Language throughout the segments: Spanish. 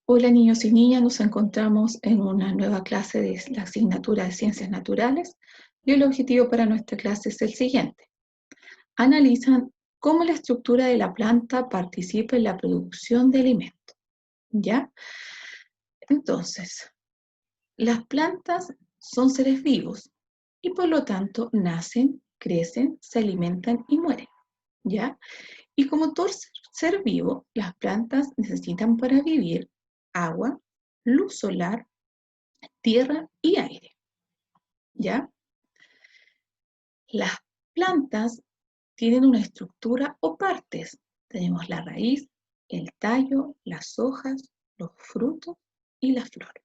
Hola niños y niñas, nos encontramos en una nueva clase de la asignatura de Ciencias Naturales y el objetivo para nuestra clase es el siguiente. Analizan cómo la estructura de la planta participa en la producción de alimentos. ¿Ya? Entonces, las plantas son seres vivos y por lo tanto nacen, crecen, se alimentan y mueren. ¿Ya? Y como todo ser vivo, las plantas necesitan para vivir agua, luz solar, tierra y aire, ¿ya? Las plantas tienen una estructura o partes. Tenemos la raíz, el tallo, las hojas, los frutos y la flor,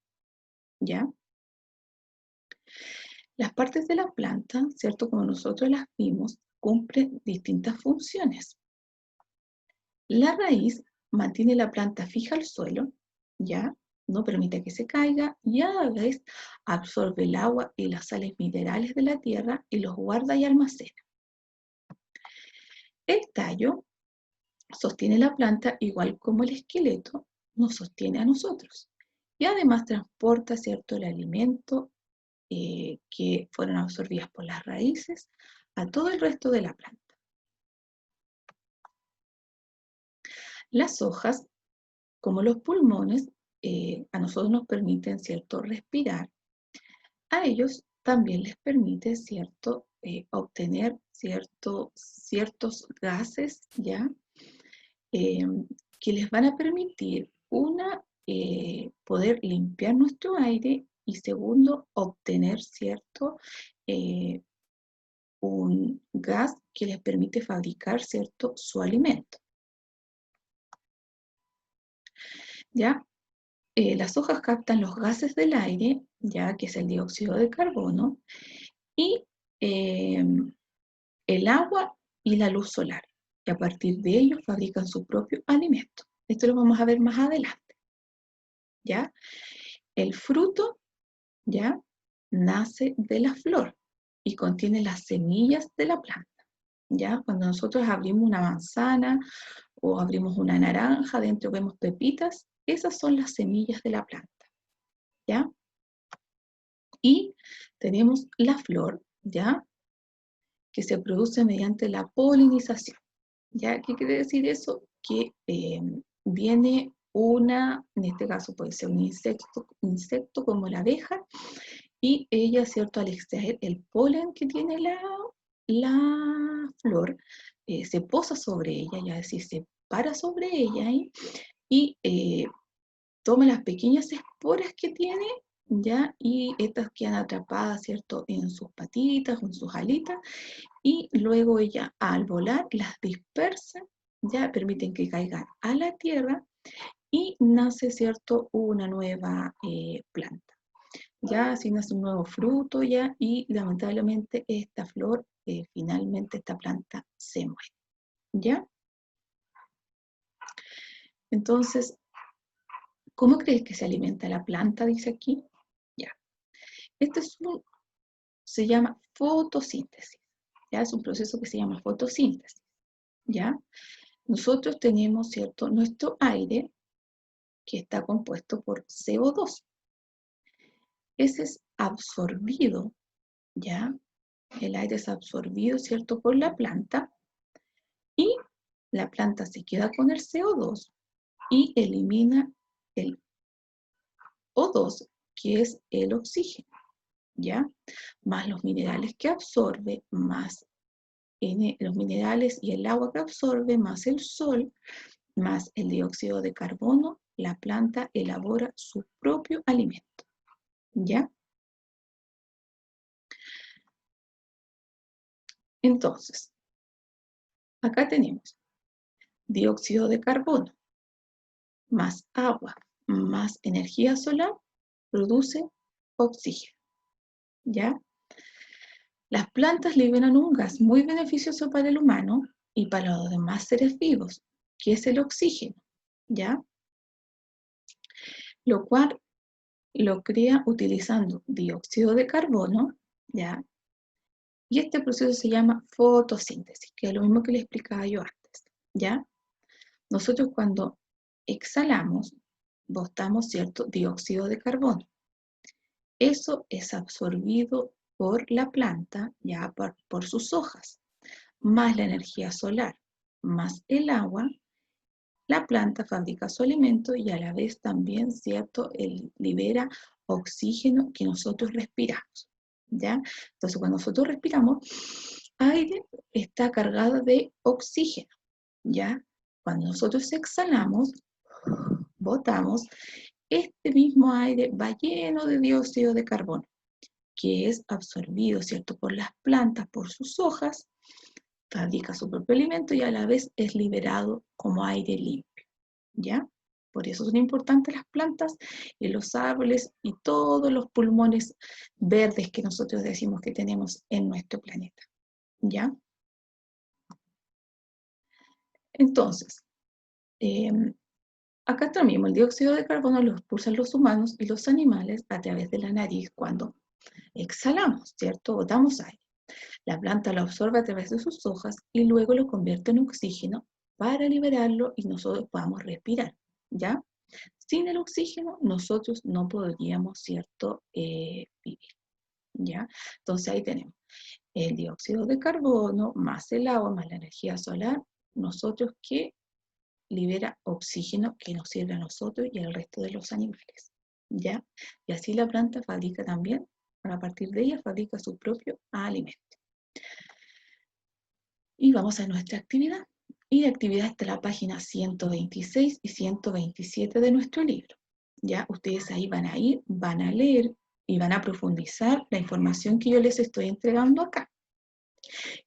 ¿ya? Las partes de la planta, ¿cierto? Como nosotros las vimos, cumplen distintas funciones. La raíz mantiene la planta fija al suelo, ¿ya? No permite que se caiga y a la vez absorbe el agua y las sales minerales de la tierra y los guarda y almacena. El tallo sostiene la planta igual como el esqueleto nos sostiene a nosotros y además transporta, ¿cierto?, el alimento que fueron absorbidas por las raíces a todo el resto de la planta. Las hojas, como los pulmones, a nosotros nos permiten, ¿cierto?, respirar. A ellos también les permite, ¿cierto?, obtener ciertos gases, ¿ya?, que les van a permitir, poder limpiar nuestro aire y segundo, obtener, ¿cierto?, eh, un gas que les permite fabricar, ¿cierto?, su alimento, ¿ya? Las hojas captan los gases del aire, ya que es el dióxido de carbono, y eh, el agua y la luz solar. Y a partir de ellos fabrican su propio alimento. Esto lo vamos a ver más adelante, ¿ya? El fruto, ¿ya?, nace de la flor y contiene las semillas de la planta, ¿ya? Cuando nosotros abrimos una manzana o abrimos una naranja, dentro vemos pepitas, esas son las semillas de la planta, ¿ya? Y tenemos la flor, ¿ya?, que se produce mediante la polinización, ¿ya? ¿Qué quiere decir eso? Que viene en este caso puede ser un insecto como la abeja, y ella, ¿cierto?, al extraer el polen que tiene la flor, se posa sobre ella, ya es decir, se para sobre ella y toma las pequeñas esporas que tiene, ¿ya? Y estas quedan atrapadas, ¿cierto?, en sus patitas o en sus alitas, y luego ella al volar las dispersa, ya permiten que caigan a la tierra y nace, ¿cierto?, una nueva planta. Ya así nace un nuevo fruto ya y lamentablemente esta flor, finalmente esta planta se muere, ¿ya? Entonces, ¿cómo crees que se alimenta la planta? Dice aquí. Ya. Este se llama fotosíntesis, ¿ya? Es un proceso que se llama fotosíntesis, ¿ya? Nosotros tenemos, ¿cierto?, nuestro aire que está compuesto por CO2. Ese es absorbido, ¿ya? El aire es absorbido, ¿cierto?, por la planta y la planta se queda con el CO2 y elimina el O2, que es el oxígeno, ¿ya? Más los minerales que absorbe, más los minerales y el agua que absorbe, más el sol, más el dióxido de carbono, la planta elabora su propio alimento, ¿ya? Entonces, acá tenemos dióxido de carbono, más agua, más energía solar, produce oxígeno, ¿ya? Las plantas liberan un gas muy beneficioso para el humano y para los demás seres vivos, que es el oxígeno, ¿ya? Lo cual lo crea utilizando dióxido de carbono, ¿ya? Y este proceso se llama fotosíntesis, que es lo mismo que le explicaba yo antes, ¿ya? Nosotros cuando exhalamos, botamos, ¿cierto?, dióxido de carbono. Eso es absorbido por la planta, ya por sus hojas, más la energía solar, más el agua. La planta fabrica su alimento y a la vez también, ¿cierto?, libera oxígeno que nosotros respiramos, ¿ya? Entonces, cuando nosotros respiramos, aire está cargado de oxígeno, ¿ya? Cuando nosotros exhalamos, botamos, este mismo aire va lleno de dióxido de carbono, que es absorbido, ¿cierto?, por las plantas, por sus hojas, fabrica su propio alimento y a la vez es liberado como aire limpio, ¿ya? Por eso son importantes las plantas y los árboles y todos los pulmones verdes que nosotros decimos que tenemos en nuestro planeta, ¿ya? Entonces, acá está mismo, el dióxido de carbono lo expulsan los humanos y los animales a través de la nariz cuando exhalamos, ¿cierto? Botamos aire. La planta lo absorbe a través de sus hojas y luego lo convierte en oxígeno para liberarlo y nosotros podamos respirar, ¿ya? Sin el oxígeno nosotros no podríamos, ¿cierto?, vivir, ¿ya? Entonces ahí tenemos el dióxido de carbono, más el agua, más la energía solar, nosotros que libera oxígeno que nos sirve a nosotros y al resto de los animales, ¿ya? Y así la planta fabrica también, a partir de ella fabrica su propio alimento. Y vamos a nuestra actividad. Y la actividad está en la página 126 y 127 de nuestro libro. Ya ustedes ahí van a ir, van a leer y van a profundizar la información que yo les estoy entregando acá.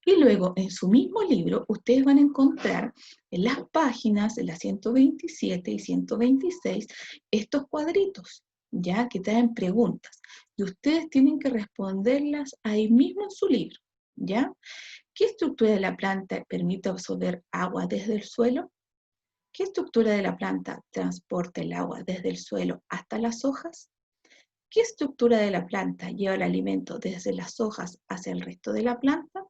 Y luego en su mismo libro ustedes van a encontrar en las páginas, en las 127 y 126, estos cuadritos, ya que traen preguntas. Y ustedes tienen que responderlas ahí mismo en su libro, ¿ya? ¿Qué estructura de la planta permite absorber agua desde el suelo? ¿Qué estructura de la planta transporta el agua desde el suelo hasta las hojas? ¿Qué estructura de la planta lleva el alimento desde las hojas hacia el resto de la planta?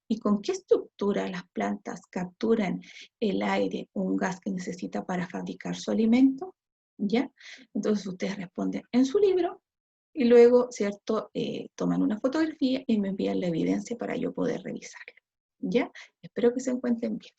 ¿Y con qué estructura las plantas capturan el aire, un gas que necesita para fabricar su alimento? ¿Ya? Entonces ustedes responden en su libro y luego, ¿cierto?, toman una fotografía y me envían la evidencia para yo poder revisarlo, ¿ya? Espero que se encuentren bien.